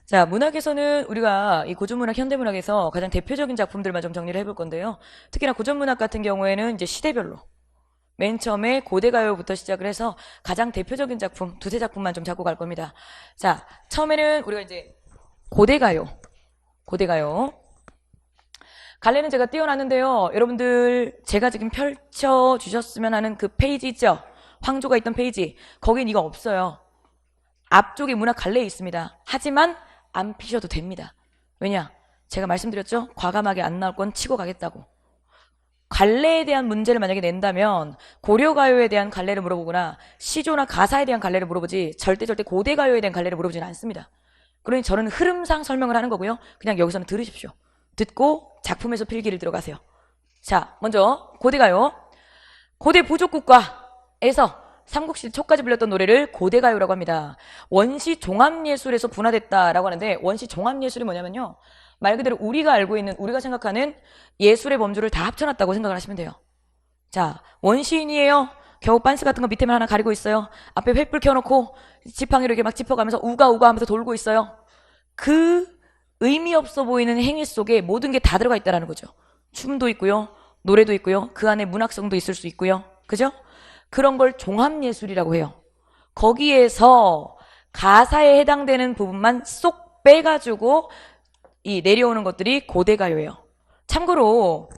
자, 문학에서는 우리가 이 고전문학, 현대문학에서 가장 대표적인 작품들만 좀 정리를 해볼 건데요. 특히나 고전문학 같은 경우에는 이제 시대별로 맨 처음에 고대가요부터 시작을 해서 가장 대표적인 작품, 두세 작품만 좀 잡고 갈 겁니다. 자, 처음에는 우리가 이제 고대가요. 고대가요. 갈래는 제가 띄워놨는데요. 여러분들 제가 지금 펼쳐주셨으면 하는 그 페이지 있죠? 황조가 있던 페이지. 거긴 이거 없어요. 앞쪽에 문학 갈래에 있습니다. 하지만 안 피셔도 됩니다. 왜냐? 제가 말씀드렸죠? 과감하게 안 나올 건 치고 가겠다고. 갈래에 대한 문제를 만약에 낸다면 고려가요에 대한 갈래를 물어보거나 시조나 가사에 대한 갈래를 물어보지 절대 고대가요에 대한 갈래를 물어보지는 않습니다. 그러니 저는 흐름상 설명을 하는 거고요. 그냥 여기서는 들으십시오. 듣고 작품에서 필기를 들어가세요. 자, 먼저 고대가요. 고대 부족국가에서 삼국시 초까지 불렸던 노래를 고대가요라고 합니다. 원시 종합예술에서 분화됐다라고 하는데 원시 종합예술이 뭐냐면요. 말 그대로 우리가 알고 있는 우리가 생각하는 예술의 범주를 다 합쳐놨다고 생각을 하시면 돼요. 자, 원시인이에요. 겨우 빤스 같은 거 밑에만 하나 가리고 있어요. 앞에 횃불 켜놓고 지팡이로 이렇게 막 짚어가면서 우가우가 하면서 돌고 있어요. 그 의미 없어 보이는 행위 속에 모든 게 다 들어가 있다는 거죠. 춤도 있고요. 노래도 있고요. 그 안에 문학성도 있을 수 있고요. 그죠? 그런 걸 종합예술이라고 해요. 거기에서 가사에 해당되는 부분만 쏙 빼가지고 이 내려오는 것들이 고대가요예요. 참고로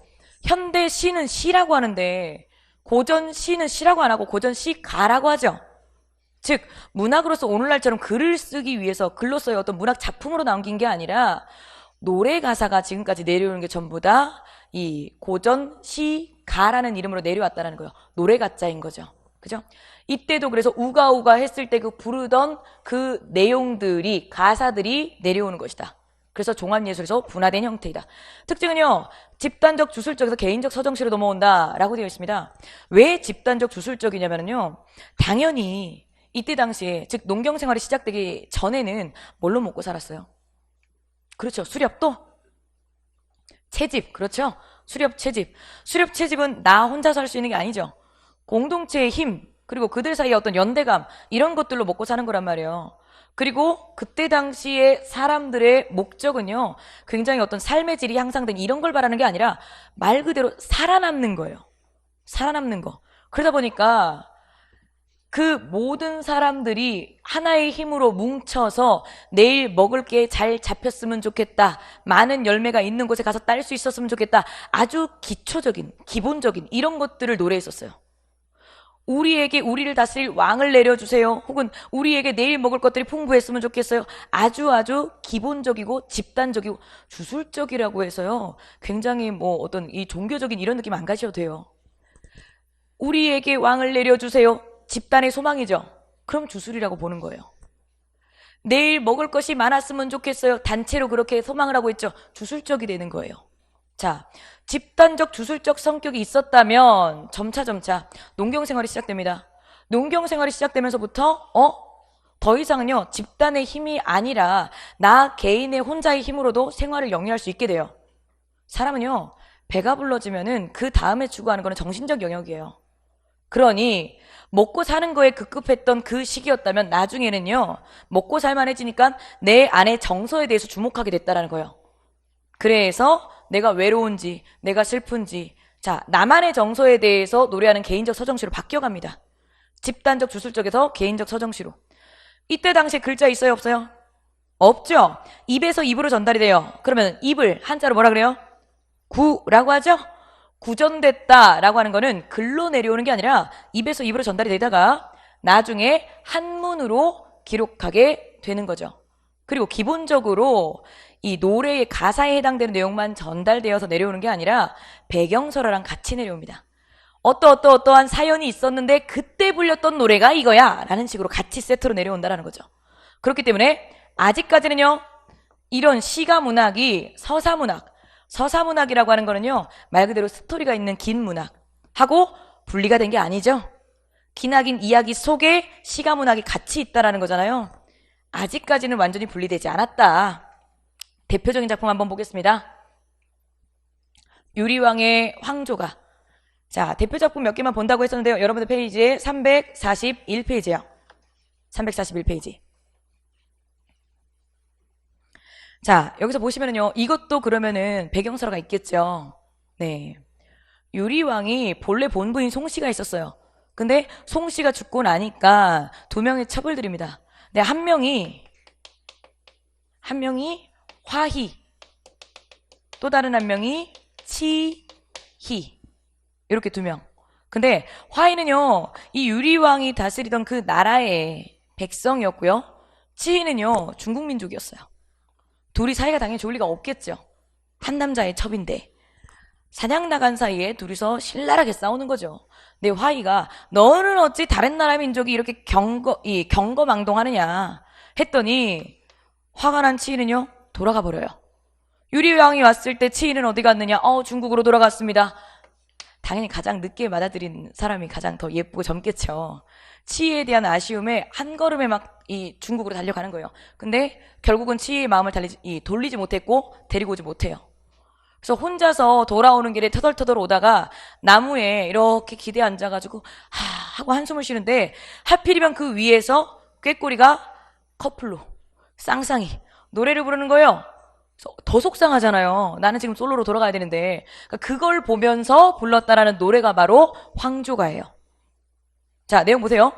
현대 시는 시라고 하는데 고전 시는 시라고 안 하고 고전 시가라고 하죠. 즉 문학으로서 오늘날처럼 글을 쓰기 위해서 글로서의 어떤 문학 작품으로 남긴 게 아니라 노래 가사가 지금까지 내려오는 게 전부 다 이 고전 시가라는 이름으로 내려왔다는 거예요. 노래 가짜인 거죠. 그죠? 이때도 그래서 우가우가 했을 때 그 부르던 그 내용들이 가사들이 내려오는 것이다. 그래서 종합예술에서 분화된 형태이다. 특징은요. 집단적 주술적에서 개인적 서정시로 넘어온다라고 되어 있습니다. 왜 집단적 주술적이냐면요. 당연히 이때 당시에 즉 농경생활이 시작되기 전에는 뭘로 먹고 살았어요? 그렇죠. 수렵도? 채집. 그렇죠. 수렵 채집. 수렵 채집은 나 혼자서 할 수 있는 게 아니죠. 공동체의 힘 그리고 그들 사이의 어떤 연대감 이런 것들로 먹고 사는 거란 말이에요. 그리고 그때 당시에 사람들의 목적은요. 굉장히 어떤 삶의 질이 향상된 이런 걸 바라는 게 아니라 말 그대로 살아남는 거예요. 살아남는 거. 그러다 보니까 그 모든 사람들이 하나의 힘으로 뭉쳐서 내일 먹을 게 잘 잡혔으면 좋겠다. 많은 열매가 있는 곳에 가서 딸 수 있었으면 좋겠다. 아주 기초적인, 기본적인 이런 것들을 노래했었어요. 우리에게 우리를 다스릴 왕을 내려주세요. 혹은 우리에게 내일 먹을 것들이 풍부했으면 좋겠어요. 아주 기본적이고 집단적이고 주술적이라고 해서요. 굉장히 뭐 어떤 이 종교적인 이런 느낌 안 가셔도 돼요. 우리에게 왕을 내려주세요. 집단의 소망이죠. 그럼 주술이라고 보는 거예요. 내일 먹을 것이 많았으면 좋겠어요. 단체로 그렇게 소망을 하고 있죠. 주술적이 되는 거예요. 자, 집단적 주술적 성격이 있었다면 점차 농경생활이 시작됩니다. 농경생활이 시작되면서부터 더 이상은요. 집단의 힘이 아니라 나 개인의 혼자의 힘으로도 생활을 영위할 수 있게 돼요. 사람은요. 배가 불러지면은 그 다음에 추구하는 거는 정신적 영역이에요. 그러니 먹고 사는 거에 급급했던 그 시기였다면 나중에는요. 먹고 살만해지니까 내 안의 정서에 대해서 주목하게 됐다라는 거예요. 그래서 내가 외로운지 내가 슬픈지 자 나만의 정서에 대해서 노래하는 개인적 서정시로 바뀌어갑니다. 집단적 주술적에서 개인적 서정시로. 이때 당시에 글자 있어요 없어요? 없죠. 입에서 입으로 전달이 돼요. 그러면 입을 한자로 뭐라 그래요? 구라고 하죠. 구전됐다라고 하는 거는 글로 내려오는 게 아니라 입에서 입으로 전달이 되다가 나중에 한문으로 기록하게 되는 거죠. 그리고 기본적으로 이 노래의 가사에 해당되는 내용만 전달되어서 내려오는 게 아니라 배경설화랑 같이 내려옵니다. 어떠한 사연이 있었는데 그때 불렸던 노래가 이거야 라는 식으로 같이 세트로 내려온다는 거죠. 그렇기 때문에 아직까지는요. 이런 시가 문학이 서사문학이라고 하는 거는요. 말 그대로 스토리가 있는 긴 문학하고 분리가 된 게 아니죠. 기나긴 이야기 속에 시가 문학이 같이 있다라는 거잖아요. 아직까지는 완전히 분리되지 않았다. 대표적인 작품 한번 보겠습니다. 유리왕의 황조가. 자, 대표 작품 몇 개만 본다고 했었는데요. 여러분들 페이지에 341페이지요. 341페이지. 자, 여기서 보시면은요, 이것도 그러면은 배경설화가 있겠죠. 네. 유리왕이 본래 본부인 송씨가 있었어요. 근데 송씨가 죽고 나니까 두 명의 첩을 들입니다. 네, 한 명이 화희, 또 다른 한 명이 치희. 이렇게 두 명. 근데 화희는요, 이 유리왕이 다스리던 그 나라의 백성이었고요. 치희는요, 중국 민족이었어요. 둘이 사이가 당연히 좋을 리가 없겠죠. 한 남자의 첩인데. 사냥 나간 사이에 둘이서 신랄하게 싸우는 거죠. 내 화희가 너는 어찌 다른 나라 민족이 이렇게 경거망동하느냐 했더니 화가 난 치희는요 돌아가 버려요. 유리왕이 왔을 때 치희는 어디 갔느냐? 중국으로 돌아갔습니다. 당연히 가장 늦게 맞아들인 사람이 가장 더 예쁘고 젊겠죠. 치희에 대한 아쉬움에 한 걸음에 막 이 중국으로 달려가는 거예요. 근데 결국은 치희의 마음을 돌리지 못했고 데리고 오지 못해요. 그래서 혼자서 돌아오는 길에 터덜터덜 오다가 나무에 이렇게 기대에 앉아가지고 하고 한숨을 쉬는데 하필이면 그 위에서 꾀꼬리가 커플로 쌍쌍이 노래를 부르는 거예요. 더 속상하잖아요. 나는 지금 솔로로 돌아가야 되는데. 그걸 보면서 불렀다라는 노래가 바로 황조가예요. 자, 내용 보세요.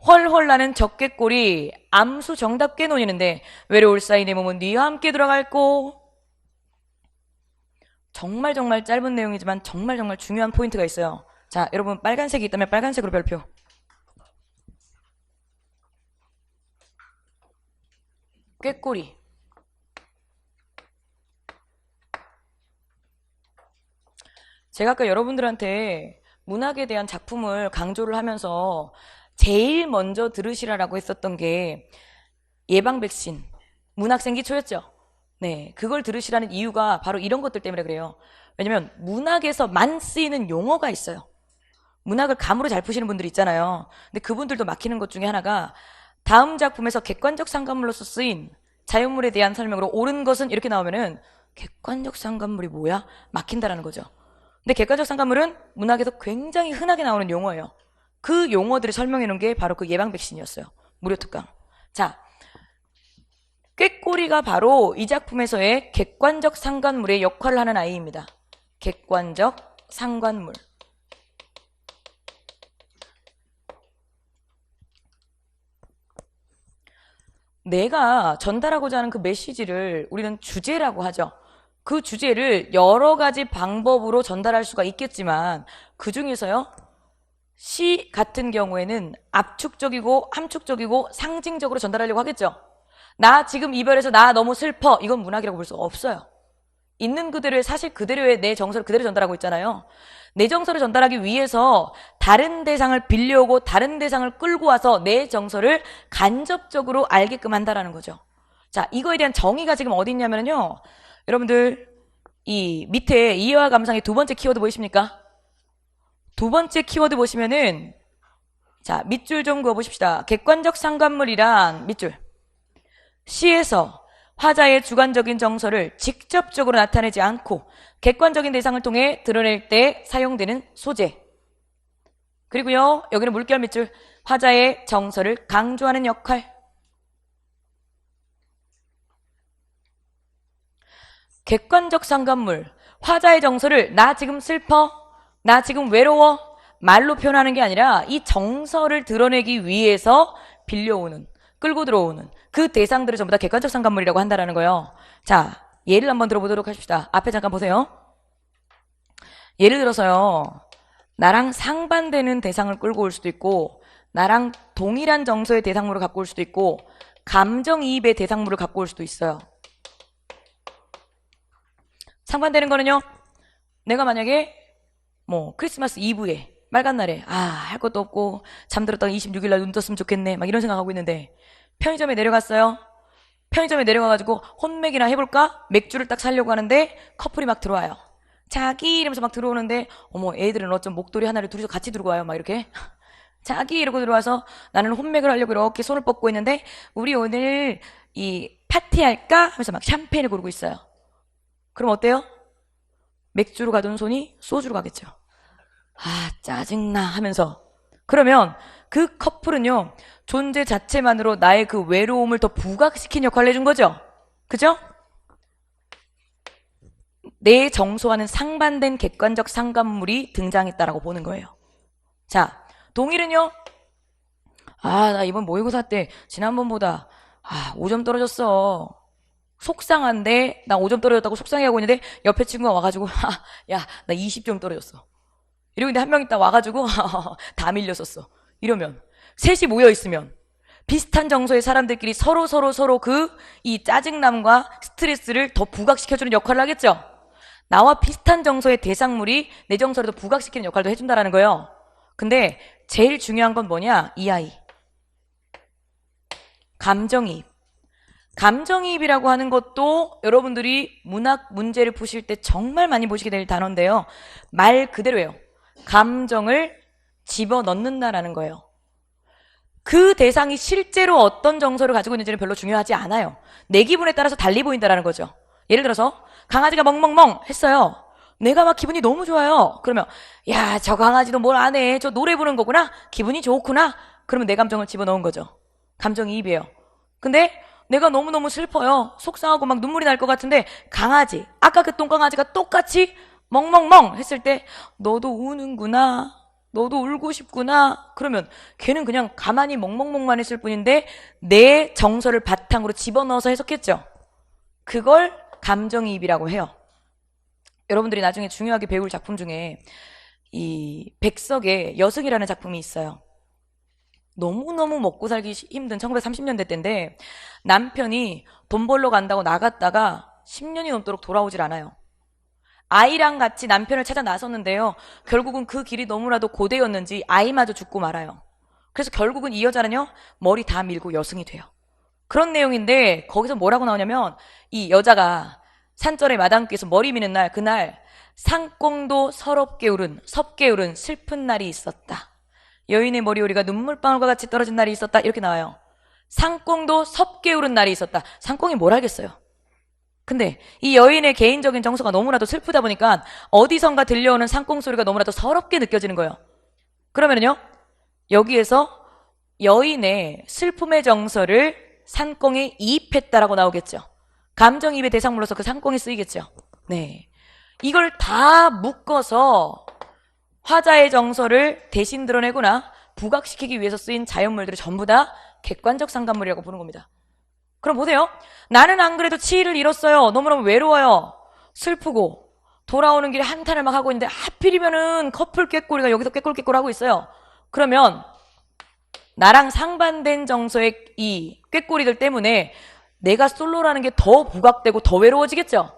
헐헐 나는 적개꼬리 암수 정답게 논이는데 외로울 사이 내 몸은 네와 함께 돌아갈고. 정말 짧은 내용이지만 정말 중요한 포인트가 있어요. 자, 여러분 빨간색이 있다면 빨간색으로 별표. 꾀꼬리. 제가 아까 여러분들한테 문학에 대한 작품을 강조를 하면서 제일 먼저 들으시라라고 했었던 게 예방백신, 문학생기초였죠. 네, 그걸 들으시라는 이유가 바로 이런 것들 때문에 그래요. 왜냐면 문학에서만 쓰이는 용어가 있어요. 문학을 감으로 잘 푸시는 분들이 있잖아요. 근데 그분들도 막히는 것 중에 하나가 다음 작품에서 객관적 상관물로서 쓰인 자연물에 대한 설명으로 옳은 것은 이렇게 나오면은 객관적 상관물이 뭐야? 막힌다라는 거죠. 근데 객관적 상관물은 문학에서 굉장히 흔하게 나오는 용어예요. 그 용어들을 설명해 놓은 게 바로 그 예방백신이었어요. 무료 특강. 자, 꾀꼬리가 바로 이 작품에서의 객관적 상관물의 역할을 하는 아이입니다. 객관적 상관물. 내가 전달하고자 하는 그 메시지를 우리는 주제라고 하죠. 그 주제를 여러 가지 방법으로 전달할 수가 있겠지만 그 중에서요, 시 같은 경우에는 압축적이고 함축적이고 상징적으로 전달하려고 하겠죠. 나 지금 이별해서 나 너무 슬퍼. 이건 문학이라고 볼 수 없어요. 있는 그대로의 사실 그대로의 내 정서를 그대로 전달하고 있잖아요. 내 정서를 전달하기 위해서 다른 대상을 빌려오고 다른 대상을 끌고 와서 내 정서를 간접적으로 알게끔 한다라는 거죠. 자, 이거에 대한 정의가 지금 어디 있냐면요. 여러분들 이 밑에 이해와 감상의 두 번째 키워드 보이십니까? 두 번째 키워드 보시면은 자, 밑줄 좀 그어보십시다. 객관적 상관물이란 밑줄. 시에서 화자의 주관적인 정서를 직접적으로 나타내지 않고 객관적인 대상을 통해 드러낼 때 사용되는 소재. 그리고요, 여기는 물결 밑줄. 화자의 정서를 강조하는 역할. 객관적 상관물. 화자의 정서를 나 지금 슬퍼, 나 지금 외로워 말로 표현하는 게 아니라 이 정서를 드러내기 위해서 빌려오는, 끌고 들어오는 그 대상들을 전부 다 객관적 상관물이라고 한다라는 거예요. 자, 예를 한번 들어보도록 하십시다. 앞에 잠깐 보세요. 예를 들어서요, 나랑 상반되는 대상을 끌고 올 수도 있고 나랑 동일한 정서의 대상물을 갖고 올 수도 있고 감정이입의 대상물을 갖고 올 수도 있어요. 상반되는 거는요, 내가 만약에 크리스마스 이브에 빨간 날에 할 것도 없고 잠들었다가 26일 날 눈 떴으면 좋겠네 막 이런 생각하고 있는데 편의점에 내려갔어요. 편의점에 내려가가지고 혼맥이나 해볼까? 맥주를 딱 사려고 하는데 커플이 막 들어와요. 자기 이러면서 막 들어오는데 어머, 애들은 어쩜 목도리 하나를 둘이서 같이 들고 와요 막 이렇게 자기 이러고 들어와서 나는 혼맥을 하려고 이렇게 손을 뻗고 있는데 우리 오늘 이 파티할까? 하면서 막 샴페인을 고르고 있어요. 그럼 어때요? 맥주로 가던 손이 소주로 가겠죠. 짜증나 하면서. 그러면 그 커플은요, 존재 자체만으로 나의 그 외로움을 더 부각시킨 역할을 해준 거죠. 그죠? 내 정서와는 상반된 객관적 상관물이 등장했다라고 보는 거예요. 자, 동일은요? 나 이번 모의고사 때 지난번보다 5점 떨어졌어. 속상한데 나 5점 떨어졌다고 속상해하고 있는데 옆에 친구가 와가지고 야, 나 20점 떨어졌어. 이러고 있는데 한 명 있다 와가지고 다 밀렸었어. 이러면 셋이 모여있으면 비슷한 정서의 사람들끼리 서로 이 짜증남과 스트레스를 더 부각시켜주는 역할을 하겠죠. 나와 비슷한 정서의 대상물이 내 정서를 더 부각시키는 역할도 해준다라는 거예요. 근데 제일 중요한 건 뭐냐? 이 아이. 감정이입. 감정이입이라고 하는 것도 여러분들이 문학 문제를 푸실 때 정말 많이 보시게 될 단어인데요. 말 그대로예요. 감정을 집어넣는다라는 거예요. 그 대상이 실제로 어떤 정서를 가지고 있는지는 별로 중요하지 않아요. 내 기분에 따라서 달리 보인다라는 거죠. 예를 들어서 강아지가 멍멍멍 했어요. 내가 막 기분이 너무 좋아요. 그러면 야, 저 강아지도 뭘 안 해. 저 노래 부르는 거구나. 기분이 좋구나. 그러면 내 감정을 집어넣은 거죠. 감정이입이에요. 근데 내가 너무너무 슬퍼요. 속상하고 막 눈물이 날 것 같은데 강아지, 아까 그 똥강아지가 똑같이 멍멍멍 했을 때 너도 우는구나. 너도 울고 싶구나. 그러면 걔는 그냥 가만히 멍멍멍만 했을 뿐인데 내 정서를 바탕으로 집어넣어서 해석했죠. 그걸 감정이입이라고 해요. 여러분들이 나중에 중요하게 배울 작품 중에 이 백석의 여승이라는 작품이 있어요. 너무너무 먹고 살기 힘든 1930년대 때인데 남편이 돈 벌러 간다고 나갔다가 10년이 넘도록 돌아오질 않아요. 아이랑 같이 남편을 찾아 나섰는데요. 결국은 그 길이 너무나도 고되었는지 아이마저 죽고 말아요. 그래서 결국은 이 여자는요. 머리 다 밀고 여승이 돼요. 그런 내용인데 거기서 뭐라고 나오냐면 이 여자가 산절의 마당길에서 머리 미는 날, 그날 상꽁도 섭게 울은 슬픈 날이 있었다. 여인의 머리오리가 눈물방울과 같이 떨어진 날이 있었다. 이렇게 나와요. 상꽁도 섭게 울은 날이 있었다. 상꽁이 뭘 알겠어요. 근데 이 여인의 개인적인 정서가 너무나도 슬프다 보니까 어디선가 들려오는 상꽁 소리가 너무나도 서럽게 느껴지는 거예요. 그러면요 여기에서 여인의 슬픔의 정서를 상꽁에 이입했다라고 나오겠죠. 감정이입의 대상물로서 그 상꽁이 쓰이겠죠. 네, 이걸 다 묶어서 화자의 정서를 대신 드러내거나 부각시키기 위해서 쓰인 자연물들을 전부 다 객관적 상관물이라고 보는 겁니다. 그럼 보세요. 나는 안 그래도 치의를 잃었어요. 너무너무 외로워요. 슬프고 돌아오는 길에 한탄을 막 하고 있는데 하필이면은 커플 꾀꼬리가 여기서 꾀꼬리 하고 있어요. 그러면 나랑 상반된 정서의 이 꾀꼬리들 때문에 내가 솔로라는 게 더 부각되고 더 외로워지겠죠.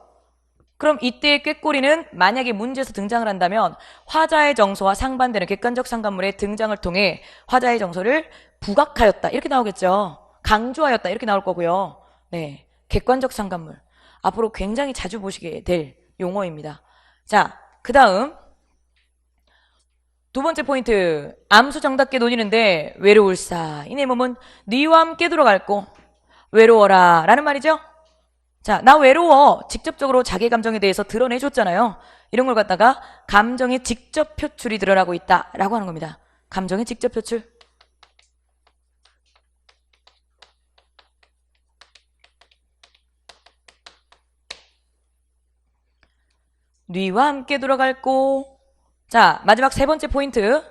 그럼 이때의 꾀꼬리는 만약에 문제에서 등장을 한다면 화자의 정서와 상반되는 객관적 상관물의 등장을 통해 화자의 정서를 부각하였다 이렇게 나오겠죠. 강조하였다 이렇게 나올 거고요. 네, 객관적 상관물 앞으로 굉장히 자주 보시게 될 용어입니다. 자, 그 다음 두 번째 포인트, 암수정답게 논의는데 외로울사 이 내 몸은 네와 함께 들어갈고 외로워라 라는 말이죠. 자, 나 외로워 직접적으로 자기 감정에 대해서 드러내줬잖아요. 이런 걸 갖다가 감정의 직접 표출이 드러나고 있다 라고 하는 겁니다. 감정의 직접 표출. 뉘와 함께 들어갈고. 자, 마지막 세 번째 포인트.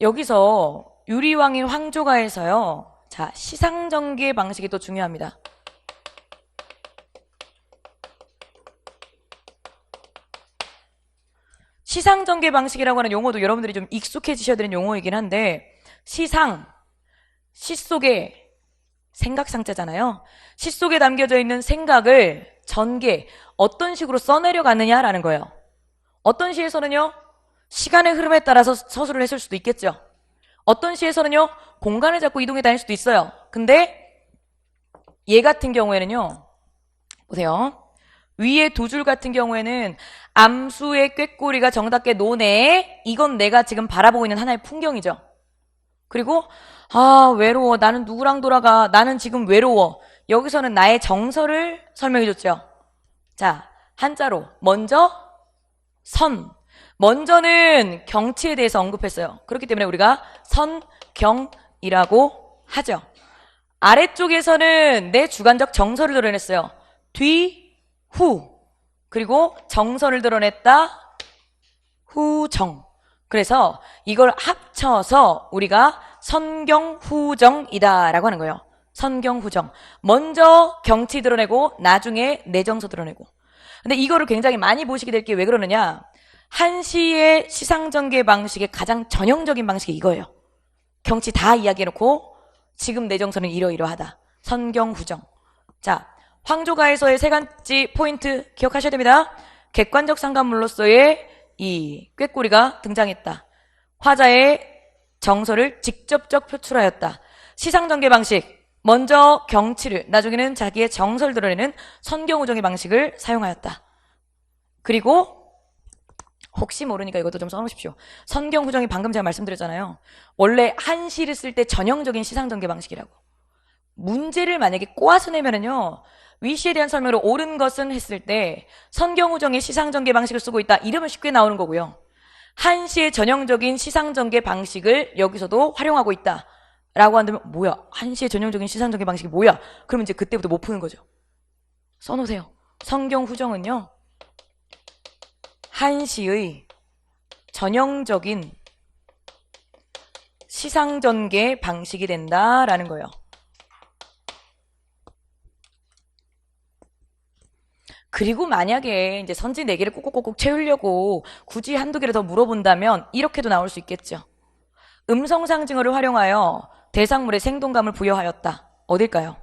여기서 유리왕의 황조가에서요. 자, 시상전개 방식이 또 중요합니다. 시상전개 방식이라고 하는 용어도 여러분들이 좀 익숙해지셔야 되는 용어이긴 한데 시상, 시 속에 생각상자잖아요. 시 속에 담겨져 있는 생각을 전개, 어떤 식으로 써내려가느냐라는 거예요. 어떤 시에서는요. 시간의 흐름에 따라서 서술을 했을 수도 있겠죠. 어떤 시에서는요. 공간을 잡고 이동해 다닐 수도 있어요. 근데 얘 같은 경우에는요. 보세요. 위에 두 줄 같은 경우에는 암수의 꾀꼬리가 정답게 노네. 이건 내가 지금 바라보고 있는 하나의 풍경이죠. 그리고 외로워. 나는 누구랑 돌아가. 나는 지금 외로워. 여기서는 나의 정서를 설명해줬죠. 자, 한자로 먼저 선. 먼저는 경치에 대해서 언급했어요. 그렇기 때문에 우리가 선경이라고 하죠. 아래쪽에서는 내 주관적 정서를 드러냈어요. 뒤, 후. 그리고 정서를 드러냈다. 후정. 그래서 이걸 합쳐서 우리가 선경후정이다라고 하는 거예요. 선경후정. 먼저 경치 드러내고 나중에 내정서 드러내고. 근데 이거를 굉장히 많이 보시게 될 게 왜 그러느냐? 한시의 시상전개 방식의 가장 전형적인 방식이 이거예요. 경치 다 이야기해놓고 지금 내정서는 이러이러하다. 선경후정. 자, 황조가에서의 세 가지 포인트 기억하셔야 됩니다. 객관적 상관물로서의 이 꾀꼬리가 등장했다. 화자의 정서를 직접적 표출하였다. 시상전개 방식, 먼저 경치를, 나중에는 자기의 정서를 드러내는 선경후정의 방식을 사용하였다. 그리고 혹시 모르니까 이것도 좀 써놓으십시오. 선경후정이 방금 제가 말씀드렸잖아요. 원래 한시를 쓸 때 전형적인 시상전개 방식이라고. 문제를 만약에 꼬아서 내면은요, 위시에 대한 설명으로 옳은 것은 했을 때 선경후정의 시상전개 방식을 쓰고 있다. 이러면 쉽게 나오는 거고요. 한시의 전형적인 시상전개 방식을 여기서도 활용하고 있다. 라고 한다면 뭐야? 한시의 전형적인 시상전개 방식이 뭐야? 그러면 이제 그때부터 못 푸는 거죠. 써놓으세요. 선경후정은요, 한시의 전형적인 시상전개 방식이 된다라는 거예요. 그리고 만약에 이제 선지 4개를 꼭꼭꼭 채우려고 굳이 한두 개를 더 물어본다면 이렇게도 나올 수 있겠죠. 음성 상징어를 활용하여 대상물에 생동감을 부여하였다. 어딜까요?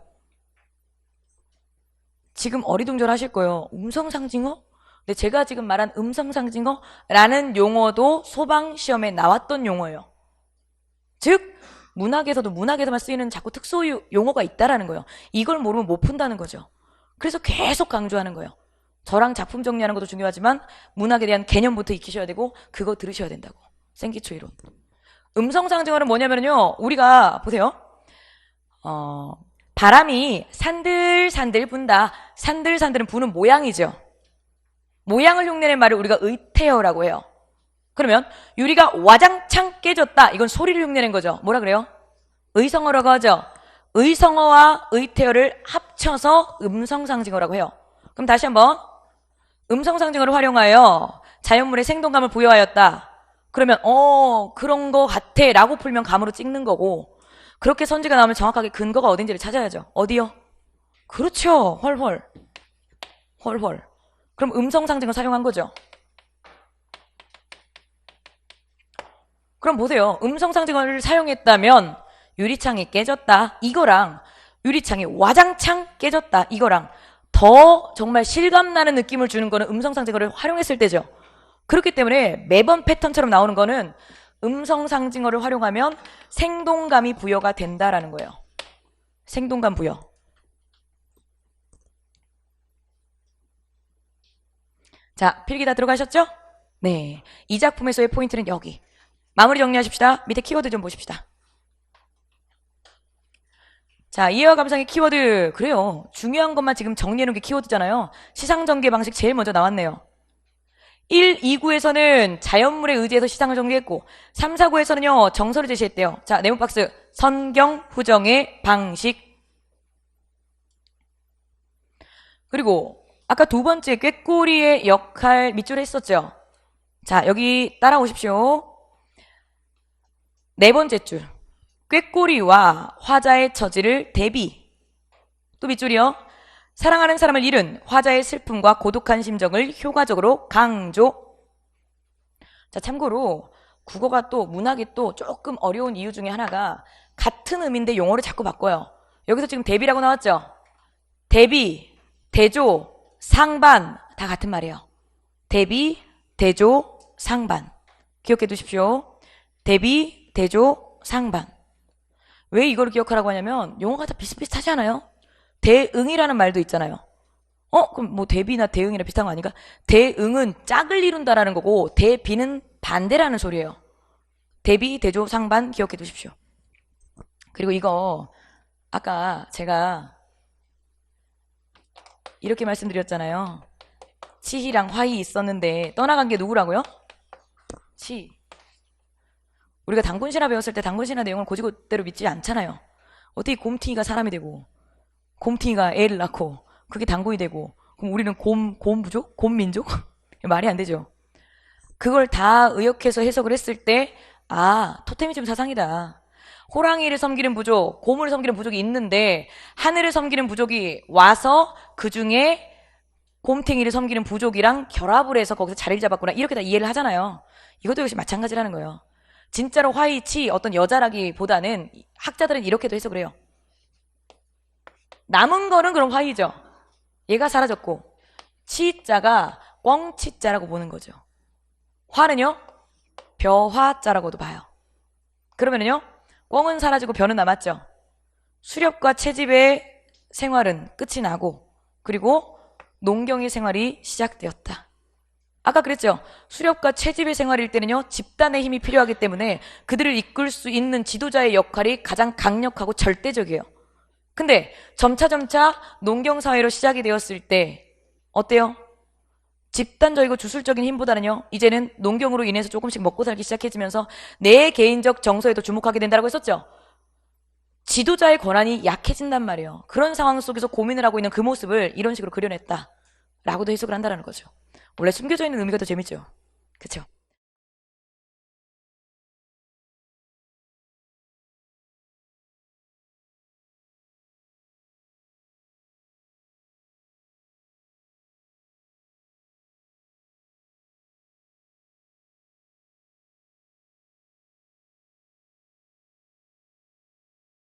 지금 어리둥절하실 거예요. 음성 상징어? 근데 제가 지금 말한 음성 상징어라는 용어도 소방시험에 나왔던 용어예요. 즉 문학에서만 쓰이는 자꾸 특수 용어가 있다라는 거예요. 이걸 모르면 못 푼다는 거죠. 그래서 계속 강조하는 거예요. 저랑 작품 정리하는 것도 중요하지만 문학에 대한 개념부터 익히셔야 되고 그거 들으셔야 된다고. 생기초 이론. 음성 상징어는 뭐냐면요. 우리가 보세요. 바람이 산들산들 분다. 산들산들은 부는 모양이죠. 모양을 흉내낸 말을 우리가 의태어라고 해요. 그러면 유리가 와장창 깨졌다. 이건 소리를 흉내낸 거죠. 뭐라 그래요? 의성어라고 하죠. 의성어와 의태어를 합쳐서 음성상징어라고 해요. 그럼 다시 한번 음성상징어를 활용하여 자연물에 생동감을 부여하였다. 그러면 그런 거 같아 라고 풀면 감으로 찍는 거고, 그렇게 선지가 나오면 정확하게 근거가 어딘지를 찾아야죠. 어디요? 그렇죠. 헐헐. 그럼 음성상징어 사용한 거죠. 그럼 보세요. 음성상징어를 사용했다면 유리창이 깨졌다. 이거랑 유리창이 와장창 깨졌다. 이거랑 더 정말 실감나는 느낌을 주는 거는 음성상징어를 활용했을 때죠. 그렇기 때문에 매번 패턴처럼 나오는 거는 음성상징어를 활용하면 생동감이 부여가 된다라는 거예요. 생동감 부여. 자, 필기 다 들어가셨죠? 네. 이 작품에서의 포인트는 여기. 마무리 정리하십시다. 밑에 키워드 좀 보십시다. 자, 이해와 감상의 키워드. 그래요. 중요한 것만 지금 정리해놓은 게 키워드잖아요. 시상전개 방식 제일 먼저 나왔네요. 1, 2구에서는 자연물에 의지해서 시상을 정리했고 3, 4구에서는요. 정서를 제시했대요. 자, 네모 박스. 선경후정의 방식. 그리고 아까 두 번째 꾀꼬리의 역할 밑줄에 했었죠. 자, 여기 따라오십시오. 네 번째 줄. 꾀꼬리와 화자의 처지를 대비. 또 밑줄이요. 사랑하는 사람을 잃은 화자의 슬픔과 고독한 심정을 효과적으로 강조. 자, 참고로 국어가 또 문학이 또 조금 어려운 이유 중에 하나가 같은 의미인데 용어를 자꾸 바꿔요. 여기서 지금 대비라고 나왔죠. 대비, 대조, 상반 다 같은 말이에요. 대비, 대조, 상반. 기억해 두십시오. 대비, 대조, 상반. 왜 이걸 기억하라고 하냐면 용어가 다 비슷비슷하지 않아요? 대응이라는 말도 있잖아요. 그럼 뭐 대비나 대응이나 비슷한 거 아닌가? 대응은 짝을 이룬다라는 거고 대비는 반대라는 소리예요. 대비, 대조, 상반 기억해 두십시오. 그리고 이거 아까 제가 이렇게 말씀드렸잖아요. 치희랑 화희 있었는데 떠나간 게 누구라고요? 치. 우리가 당군신화 배웠을 때 당군신화 내용을 고지고대로 믿지 않잖아요. 어떻게 곰탱이가 사람이 되고 곰탱이가 애를 낳고 그게 당군이 되고 그럼 우리는 곰부족? 곰민족? 말이 안 되죠. 그걸 다 의역해서 해석을 했을 때 토테미즘 사상이다. 호랑이를 섬기는 부족, 곰을 섬기는 부족이 있는데 하늘을 섬기는 부족이 와서 그 중에 곰탱이를 섬기는 부족이랑 결합을 해서 거기서 자리를 잡았구나. 이렇게 다 이해를 하잖아요. 이것도 역시 마찬가지라는 거예요. 진짜로 화이치 어떤 여자라기보다는 학자들은 이렇게도 해석을 해요. 남은 거는 그럼 화이죠. 얘가 사라졌고 치자가 꽝치자라고 보는 거죠. 화는요 벼화자라고도 봐요. 그러면은요 꽝은 사라지고 벼는 남았죠. 수렵과 채집의 생활은 끝이 나고 그리고 농경의 생활이 시작되었다. 아까 그랬죠. 수렵과 채집의 생활일 때는요 집단의 힘이 필요하기 때문에 그들을 이끌 수 있는 지도자의 역할이 가장 강력하고 절대적이에요. 근데 점차 농경사회로 시작이 되었을 때 어때요? 집단적이고 주술적인 힘보다는요 이제는 농경으로 인해서 조금씩 먹고 살기 시작해지면서 내 개인적 정서에도 주목하게 된다고 했었죠. 지도자의 권한이 약해진단 말이에요. 그런 상황 속에서 고민을 하고 있는 그 모습을 이런 식으로 그려냈다 라고도 해석을 한다는 거죠. 원래 숨겨져 있는 의미가 더 재밌죠. 그쵸?